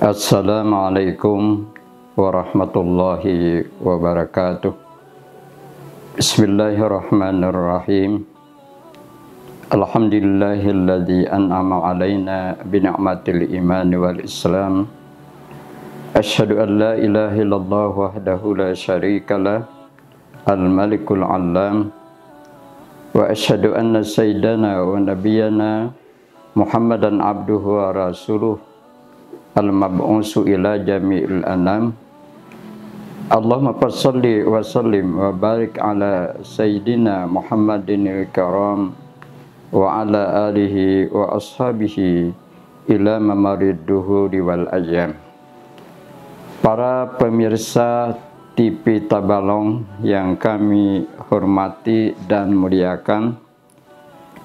Assalamualaikum warahmatullahi wabarakatuh. Bismillahirrahmanirrahim. Alhamdulillahilladzi an'ama alaina bini'matil iman wal islam. Asyhadu an la ilaha illallah wahdahu la syarikalah al-malikul alam. Wa asyhadu anna sayyidana wa nabiyyana Muhammadan abduhu wa rasuluh al-mab'usu ila jami'il anam. Allahumma salli wa sallim wa barik ala sayyidina Muhammadin al-karam wa ala alihi wa ashabihi ila mamarid duhuri wal ayyam. Para pemirsa TV Tabalong yang kami hormati dan muliakan,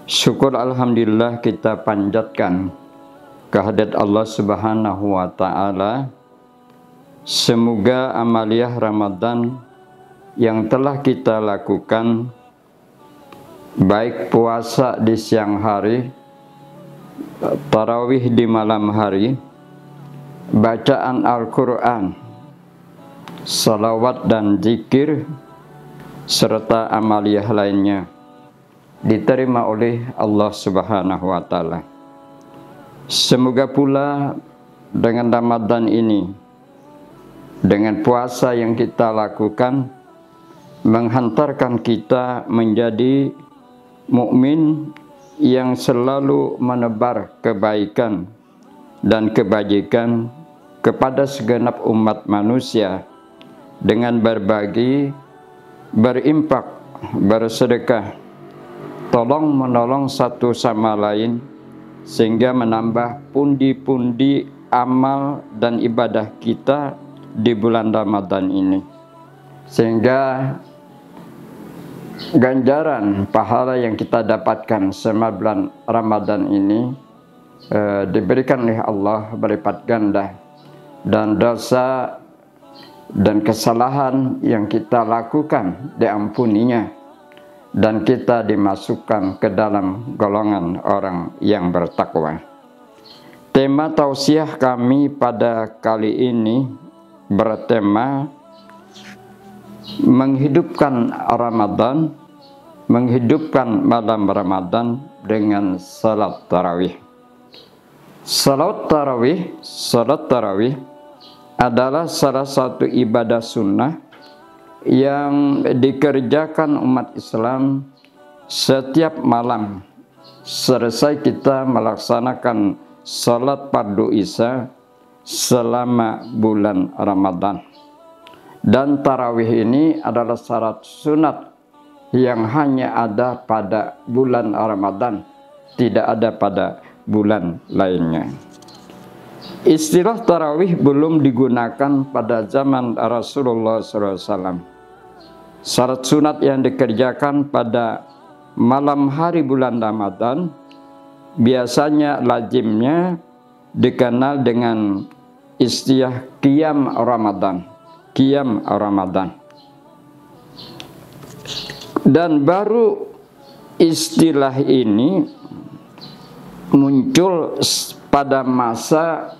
syukur alhamdulillah kita panjatkan kehadirat Allah Subhanahu wa Ta'ala. Semoga amaliyah Ramadan yang telah kita lakukan, baik puasa di siang hari, tarawih di malam hari, bacaan Al-Quran, salawat dan zikir, serta amaliyah lainnya diterima oleh Allah Subhanahu wa Ta'ala. Semoga pula dengan Ramadan ini, dengan puasa yang kita lakukan, menghantarkan kita menjadi mukmin yang selalu menebar kebaikan dan kebajikan kepada segenap umat manusia dengan berbagi, berimpak, bersedekah, tolong menolong satu sama lain, sehingga menambah pundi-pundi amal dan ibadah kita di bulan Ramadan ini, sehingga ganjaran pahala yang kita dapatkan selama bulan Ramadan ini diberikan oleh Allah berlipat ganda, dan dosa dan kesalahan yang kita lakukan diampuninya, dan kita dimasukkan ke dalam golongan orang yang bertakwa. Tema tausiah kami pada kali ini bertema menghidupkan Ramadan, menghidupkan malam Ramadan dengan salat tarawih. Salat tarawih adalah salah satu ibadah sunnah yang dikerjakan umat Islam setiap malam selesai kita melaksanakan salat fardu isya selama bulan Ramadan. Dan tarawih ini adalah salat sunat yang hanya ada pada bulan Ramadan, tidak ada pada bulan lainnya. Istilah tarawih belum digunakan pada zaman Rasulullah SAW. Salat sunat yang dikerjakan pada malam hari bulan Ramadan biasanya lazimnya dikenal dengan istilah qiyam Ramadan. Qiyam Ramadan. Dan baru istilah ini muncul pada masa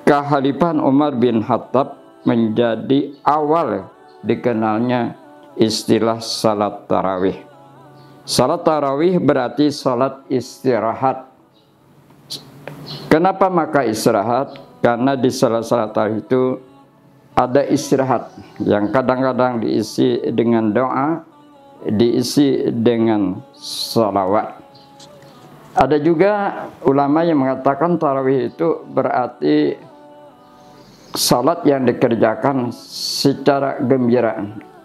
kekhalifahan Umar bin Khattab, menjadi awal dikenalnya istilah salat tarawih. Salat tarawih berarti salat istirahat. Kenapa maka istirahat? Karena di salat tarawih itu ada istirahat yang kadang-kadang diisi dengan doa, diisi dengan salawat. Ada juga ulama yang mengatakan tarawih itu berarti salat yang dikerjakan secara gembira.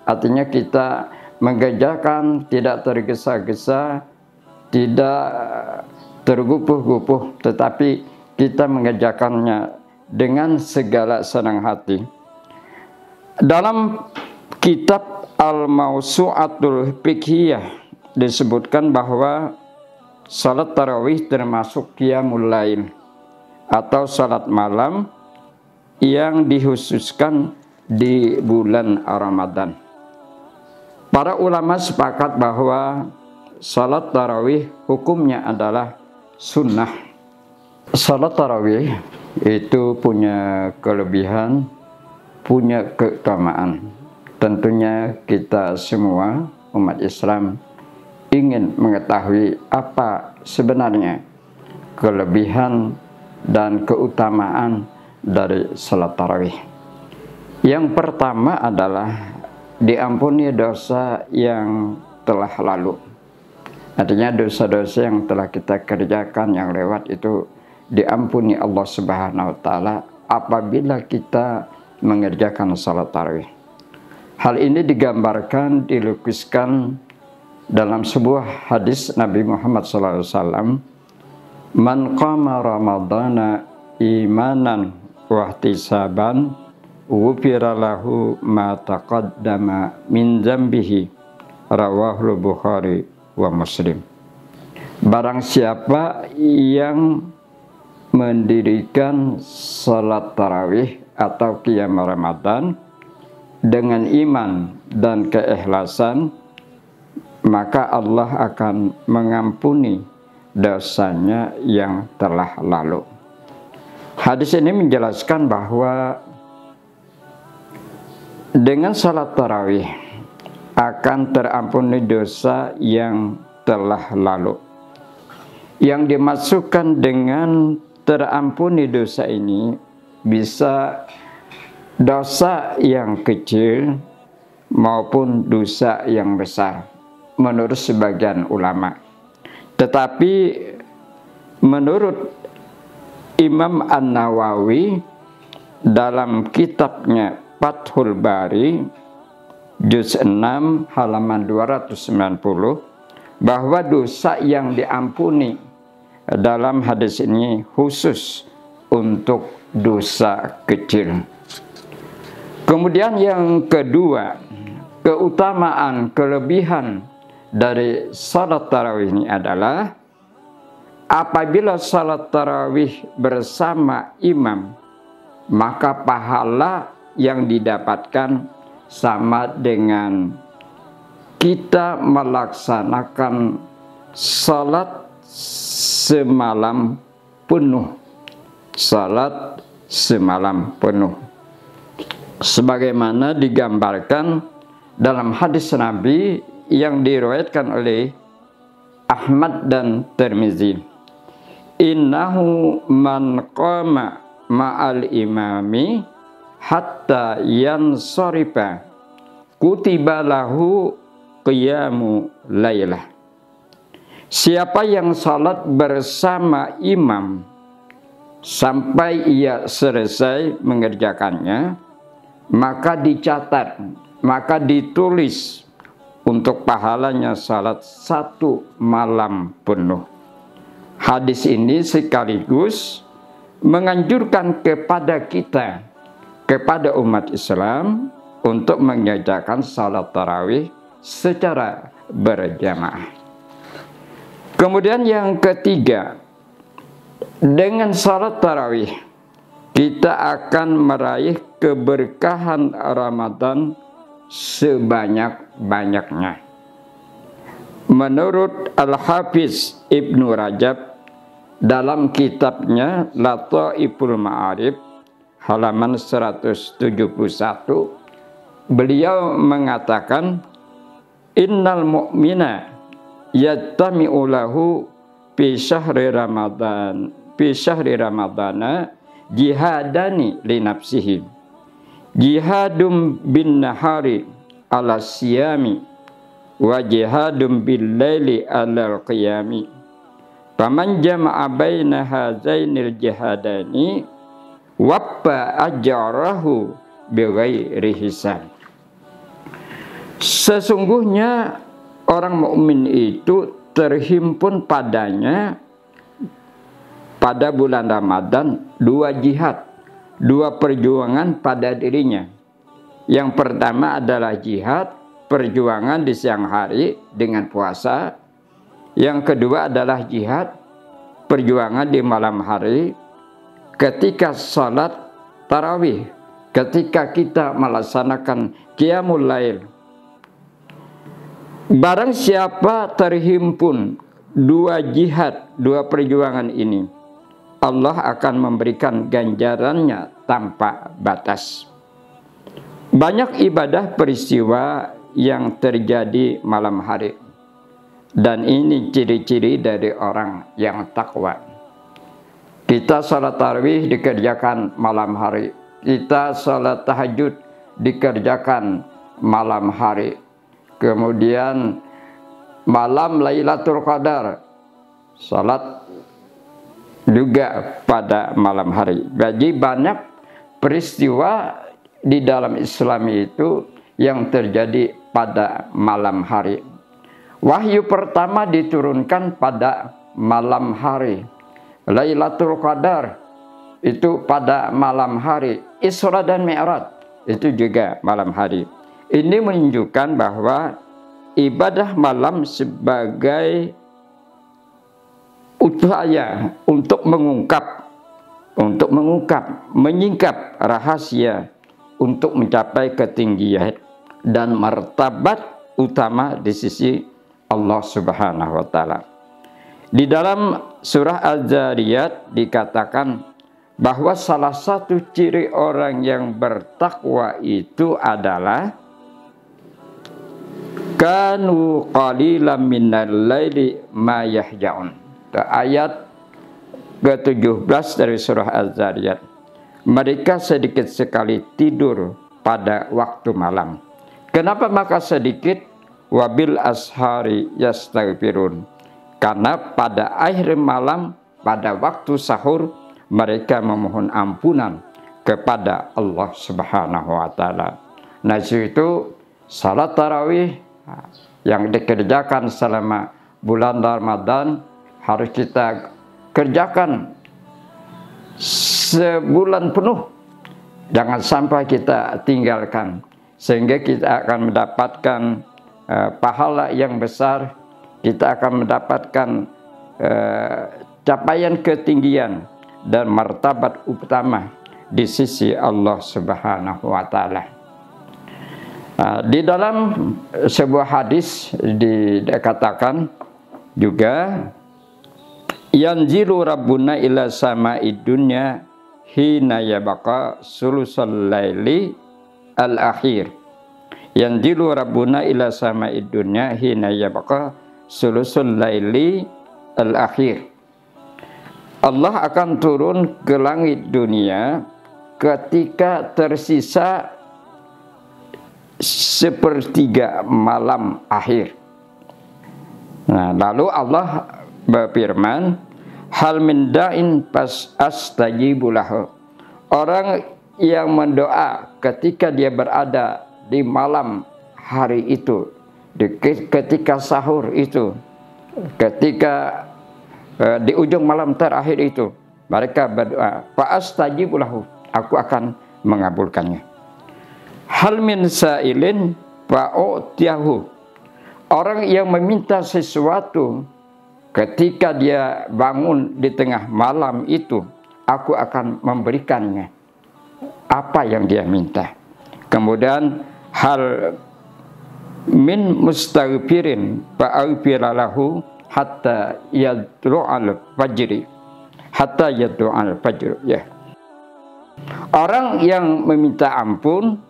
Artinya kita mengerjakan tidak tergesa-gesa, tidak tergupuh-gupuh, tetapi kita mengerjakannya dengan segala senang hati. Dalam kitab Al-Mawsu'atul Fiqhiyah disebutkan bahwa salat tarawih termasuk qiyamul lail atau salat malam yang dikhususkan di bulan Ramadan. Para ulama sepakat bahwa salat tarawih hukumnya adalah sunnah. Salat tarawih itu punya kelebihan, punya keutamaan. Tentunya kita semua umat Islam ingin mengetahui apa sebenarnya kelebihan dan keutamaan dari salat tarawih. Yang pertama adalah diampuni dosa yang telah lalu. Artinya dosa-dosa yang telah kita kerjakan yang lewat itu diampuni Allah Subhanahu wa taala apabila kita mengerjakan salat tarawih. Hal ini digambarkan, dilukiskan dalam sebuah hadis Nabi Muhammad SAW. Man qama ramadhana imanan wa ihtisaban ghufira lahu ma taqaddama min dzambihi, rawahu Bukhari wa Muslim. Barang siapa yang mendirikan salat tarawih atau qiyam Ramadan dengan iman dan keikhlasan, maka Allah akan mengampuni dosanya yang telah lalu. Hadis ini menjelaskan bahwa dengan salat tarawih akan terampuni dosa yang telah lalu. Yang dimasukkan dengan terampuni dosa ini bisa dosa yang kecil maupun dosa yang besar menurut sebagian ulama. Tetapi menurut Imam An-Nawawi dalam kitabnya Fathul Bari juz 6 halaman 290 bahwa dosa yang diampuni dalam hadis ini khusus untuk dosa kecil. Kemudian yang kedua, keutamaan, kelebihan dari salat tarawih ini adalah apabila salat tarawih bersama imam, maka pahala yang didapatkan sama dengan kita melaksanakan salat semalam penuh. Salat semalam penuh. Sebagaimana digambarkan dalam hadis Nabi yang diriwayatkan oleh Ahmad dan Tirmizi. Innahu man qama ma'al imami hatta yansarifa kutiba lahu qiyamu lailah. Siapa yang salat bersama imam sampai ia selesai mengerjakannya, maka dicatat, maka ditulis untuk pahalanya salat satu malam penuh. Hadis ini sekaligus menganjurkan kepada kita, kepada umat Islam, untuk mengerjakan salat tarawih secara berjamaah. Kemudian yang ketiga, dengan salat tarawih kita akan meraih keberkahan Ramadan sebanyak-banyaknya. Menurut Al-Hafiz Ibnu Rajab dalam kitabnya Lataiful Ma'arif halaman 171, beliau mengatakan, innal mu'mina yattami'u lahu fi syahri ramadana jihadani li nafsihi, jihadum bin nahari ala siyami wa jihadum bil laili ala qiyami, faman jama'a baina hazainil jihadani wabba ajarahu bighairi hisab. Sesungguhnya orang mukmin itu terhimpun padanya pada bulan Ramadan dua jihad, dua perjuangan pada dirinya. Yang pertama adalah jihad, perjuangan di siang hari dengan puasa. Yang kedua adalah jihad, perjuangan di malam hari ketika salat tarawih, ketika kita melaksanakan qiyamul lail. Barang siapa terhimpun dua jihad, dua perjuangan ini, Allah akan memberikan ganjarannya tanpa batas. Banyak ibadah peristiwa yang terjadi malam hari, dan ini ciri-ciri dari orang yang takwa. Kita salat tarawih dikerjakan malam hari, kita salat tahajud dikerjakan malam hari, kemudian malam Lailatul Qadar salat juga pada malam hari. Jadi banyak peristiwa di dalam Islam itu yang terjadi pada malam hari. Wahyu pertama diturunkan pada malam hari. Lailatul Qadar itu pada malam hari. Isra dan Mi'raj itu juga malam hari. Ini menunjukkan bahwa ibadah malam sebagai upaya untuk mengungkap, menyingkap rahasia untuk mencapai ketinggian dan martabat utama di sisi Allah Subhanahu wa Ta'ala. Di dalam surah Al-Zariyat dikatakan bahwa salah satu ciri orang yang bertakwa itu adalah kanu qalilan minal laili ma yahja'un. Ayat ke-17 dari surah Al-Zariyat. Mereka sedikit sekali tidur pada waktu malam. Kenapa maka sedikit? Wabil ashari yastaghfirun. Karena pada akhir malam, pada waktu sahur, mereka memohon ampunan kepada Allah Subhanahu wa Ta'ala. Nah, itu salat tarawih yang dikerjakan selama bulan Ramadan harus kita kerjakan sebulan penuh. Jangan sampai kita tinggalkan, sehingga kita akan mendapatkan pahala yang besar. Kita akan mendapatkan capaian ketinggian dan martabat utama di sisi Allah Subhanahu wa Ta'ala. Di dalam sebuah hadis dikatakan juga, yanzilu rabbuna ila sama'id dunya hina yabqa sulusal laili al-akhir. Yanzilu rabbuna ila sama'id dunya hina yabqa sulusul laili al-akhir. Allah akan turun ke langit dunia ketika tersisa sepertiga malam akhir. Nah, lalu Allah berfirman, hal min da'in pas astajibu lahu. Orang yang mendoa ketika dia berada di malam hari itu, ketika sahur itu, ketika di ujung malam terakhir itu, mereka berdoa, fa astajibu lahu, aku akan mengabulkannya. Hal min sa'ilin fa'utiyahu. Orang yang meminta sesuatu ketika dia bangun di tengah malam itu, aku akan memberikannya apa yang dia minta. Kemudian hal min mustaghfirin fa'aghfira lahu hatta yadlu'al fajri. Hatta yadlu'al fajr, ya. Orang yang meminta ampun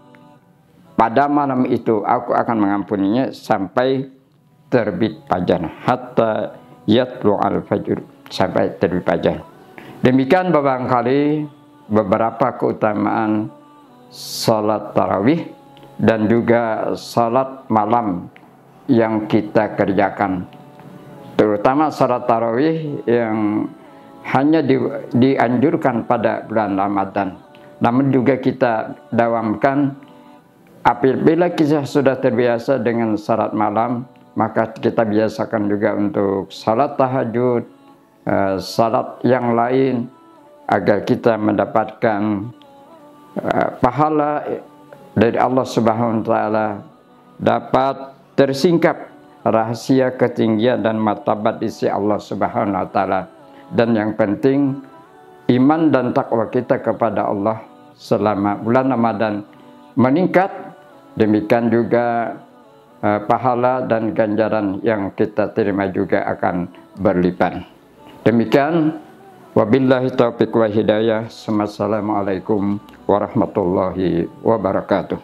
pada malam itu, aku akan mengampuninya sampai terbit fajar. Hatta yatlu'al fajr, sampai terbit fajar. Demikian barangkali beberapa keutamaan salat tarawih dan juga salat malam yang kita kerjakan. Terutama salat tarawih yang hanya dianjurkan pada bulan Ramadan. Namun juga kita dawamkan. Apabila kita sudah terbiasa dengan salat malam, maka kita biasakan juga untuk salat tahajud, salat yang lain, agar kita mendapatkan pahala dari Allah Subhanahu wa Ta'ala, dapat tersingkap rahasia ketinggian dan martabat di sisi Allah Subhanahu wa Ta'ala. Dan yang penting, iman dan takwa kita kepada Allah selama bulan Ramadan meningkat. Demikian juga pahala dan ganjaran yang kita terima juga akan berlipat. Demikian Wabillahi taufiq wa hidayah. Assalamualaikum warahmatullahi wabarakatuh.